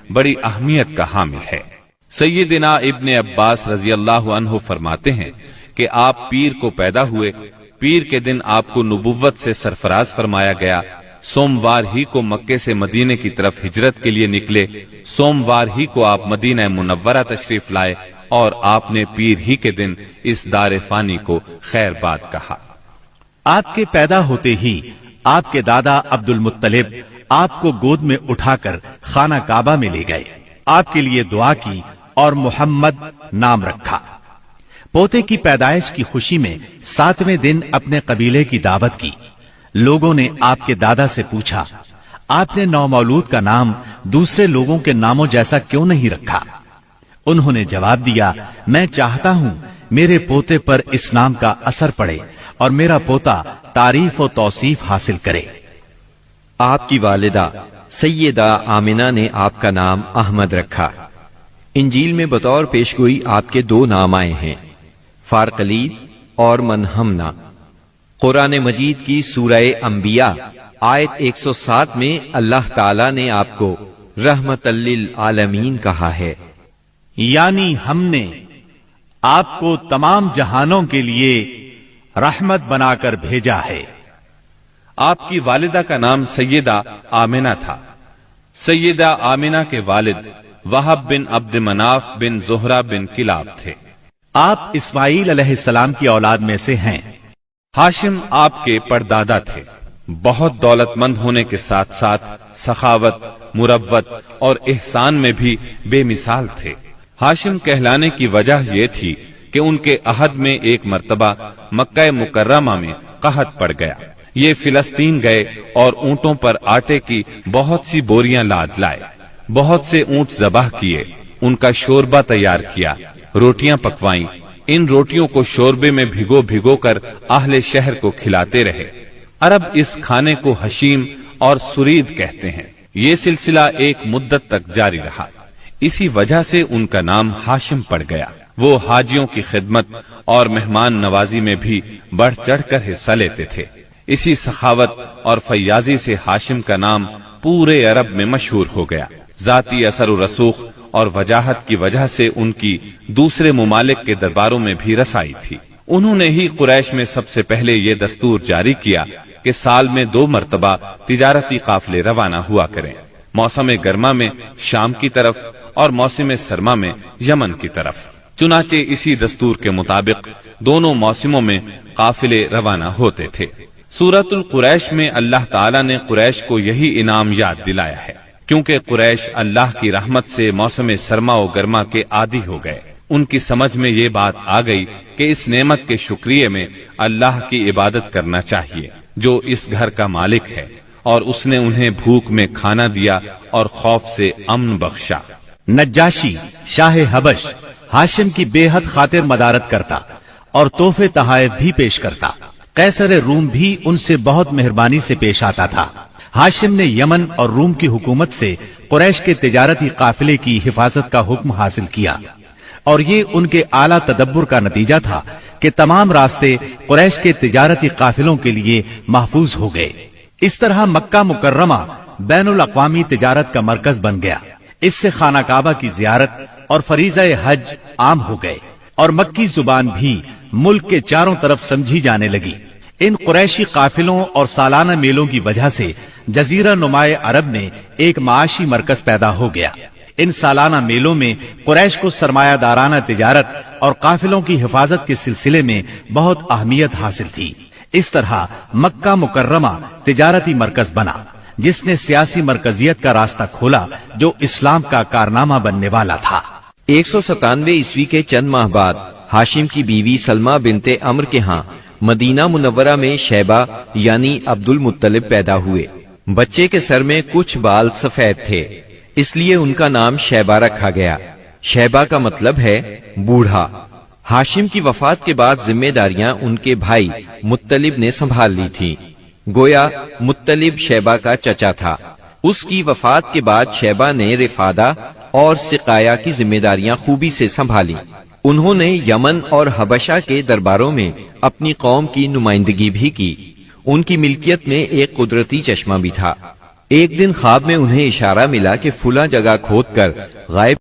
بڑی اہمیت کا حامل ہے۔ سیدنا ابن عباس رضی اللہ عنہ فرماتے ہیں کہ آپ پیر کو پیدا ہوئے، پیر کے دن آپ کو نبوت سے سرفراز فرمایا گیا، سوموار ہی کو مکے سے مدینے کی طرف ہجرت کے لیے نکلے، سوموار ہی کو آپ مدینہ منورہ تشریف لائے اور آپ نے پیر ہی کے دن اس دار فانی کو خیر باد کہا۔ آپ کے پیدا ہوتے ہی آپ کے دادا عبد المطلب آپ کو گود میں اٹھا کر خانہ کعبہ میں لے گئے، آپ کے لیے دعا کی اور محمد نام رکھا۔ پوتے کی پیدائش کی خوشی میں 7ویں دن اپنے قبیلے کی دعوت کی۔ لوگوں نے آپ کے دادا سے پوچھا، آپ نے نومولود کا نام دوسرے لوگوں کے ناموں جیسا کیوں نہیں رکھا؟ انہوں نے جواب دیا، میں چاہتا ہوں میرے پوتے پر اس نام کا اثر پڑے اور میرا پوتا تعریف و توصیف حاصل کرے۔ آپ کی والدہ سیدہ آمنہ نے آپ کا نام احمد رکھا۔ انجیل میں بطور پیشگوئی آپ کے 2 نام آئے ہیں، فارقلید اور منہمنا۔ قرآن مجید کی سورہ انبیاء آیت 107 میں اللہ تعالی نے آپ کو رحمت للعالمین کہا ہے، یعنی ہم نے آپ کو تمام جہانوں کے لیے رحمت بنا کر بھیجا ہے۔ آپ کی والدہ کا نام سیدہ آمنہ تھا۔ سیدہ آمنہ کے والد وہب بن عبد مناف بن زہرہ بن کلاب تھے۔ آپ اسماعیل علیہ السلام کی اولاد میں سے ہیں۔ ہاشم آپ کے پردادا تھے۔ بہت دولت مند ہونے کے ساتھ ساتھ سخاوت، مروت اور احسان میں بھی بے مثال تھے۔ ہاشم کہلانے کی وجہ یہ تھی کہ ان کے عہد میں ایک مرتبہ مکہ مکرمہ میں قحط پڑ گیا۔ یہ فلسطین گئے اور اونٹوں پر آٹے کی بہت سی بوریاں لاد لائے، بہت سے اونٹ ذبح کیے، ان کا شوربہ تیار کیا، روٹیاں پکوائیں، ان روٹیوں کو شوربے میں بھگو بھگو کر اہل شہر کو کھلاتے رہے۔ عرب اس کھانے کو حشیم اور سرید کہتے ہیں۔ یہ سلسلہ ایک مدت تک جاری رہا، اسی وجہ سے ان کا نام ہاشم پڑ گیا۔ وہ حاجیوں کی خدمت اور مہمان نوازی میں بھی بڑھ چڑھ کر حصہ لیتے تھے۔ اسی سخاوت اور فیاضی سے ہاشم کا نام پورے عرب میں مشہور ہو گیا۔ ذاتی اثر و رسوخ اور وجاہت کی وجہ سے ان کی دوسرے ممالک کے درباروں میں بھی رسائی تھی۔ انہوں نے ہی قریش میں سب سے پہلے یہ دستور جاری کیا کہ سال میں 2 مرتبہ تجارتی قافلے روانہ ہوا کریں، موسم گرما میں شام کی طرف اور موسم سرما میں یمن کی طرف۔ چنانچہ اسی دستور کے مطابق دونوں موسموں میں قافلے روانہ ہوتے تھے۔ سورۃ القریش میں اللہ تعالیٰ نے قریش کو یہی انعام یاد دلایا ہے، کیونکہ قریش اللہ کی رحمت سے موسم سرما و گرما کے عادی ہو گئے۔ ان کی سمجھ میں یہ بات آ گئی کہ اس نعمت کے شکریہ میں اللہ کی عبادت کرنا چاہیے جو اس گھر کا مالک ہے، اور اس نے انہیں بھوک میں کھانا دیا اور خوف سے امن بخشا۔ نجاشی شاہ حبش ہاشم کی بے حد خاطر مدارت کرتا اور تحفے تحائف بھی پیش کرتا۔ قیصر روم بھی ان سے بہت مہربانی سے پیش آتا تھا۔ ہاشم نے یمن اور روم کی حکومت سے قریش کے تجارتی قافلے کی حفاظت کا حکم حاصل کیا، اور یہ ان کے اعلیٰ تدبر کا نتیجہ تھا کہ تمام راستے قریش کے تجارتی قافلوں کے لیے محفوظ ہو گئے۔ اس طرح مکہ مکرمہ بین الاقوامی تجارت کا مرکز بن گیا۔ اس سے خانہ کعبہ کی زیارت اور فریضہ حج عام ہو گئے، اور مکی زبان بھی ملک کے چاروں طرف سمجھی جانے لگی۔ ان قریشی قافلوں اور سالانہ میلوں کی وجہ سے جزیرہ نمائے عرب میں ایک معاشی مرکز پیدا ہو گیا۔ ان سالانہ میلوں میں قریش کو سرمایہ دارانہ تجارت اور قافلوں کی حفاظت کے سلسلے میں بہت اہمیت حاصل تھی۔ اس طرح مکہ مکرمہ تجارتی مرکز بنا، جس نے سیاسی مرکزیت کا راستہ کھولا جو اسلام کا کارنامہ بننے والا تھا۔ 197 عیسوی کے چند ماہ بعد ہاشم کی بیوی سلمہ بنت عمر کے ہاں مدینہ منورہ میں شیبہ یعنی عبد المطلب پیدا ہوئے۔ بچے کے سر میں کچھ بال سفید تھے، اس لیے ان کا نام شیبہ رکھا گیا۔ شیبہ کا مطلب ہے بوڑھا۔ ہاشم کی وفات کے بعد ذمہ داریاں ان کے بھائی مطلب نے سنبھال لی تھی۔ گویا مطلب شیبہ کا چچا تھا۔ اس کی وفات کے بعد شیبہ نے رفادہ اور سقایا کی ذمہ داریاں خوبی سے سنبھالی۔ انہوں نے یمن اور حبشہ کے درباروں میں اپنی قوم کی نمائندگی بھی کی۔ ان کی ملکیت میں ایک قدرتی چشمہ بھی تھا۔ ایک دن خواب میں انہیں اشارہ ملا کہ فلاں جگہ کھود کر غائب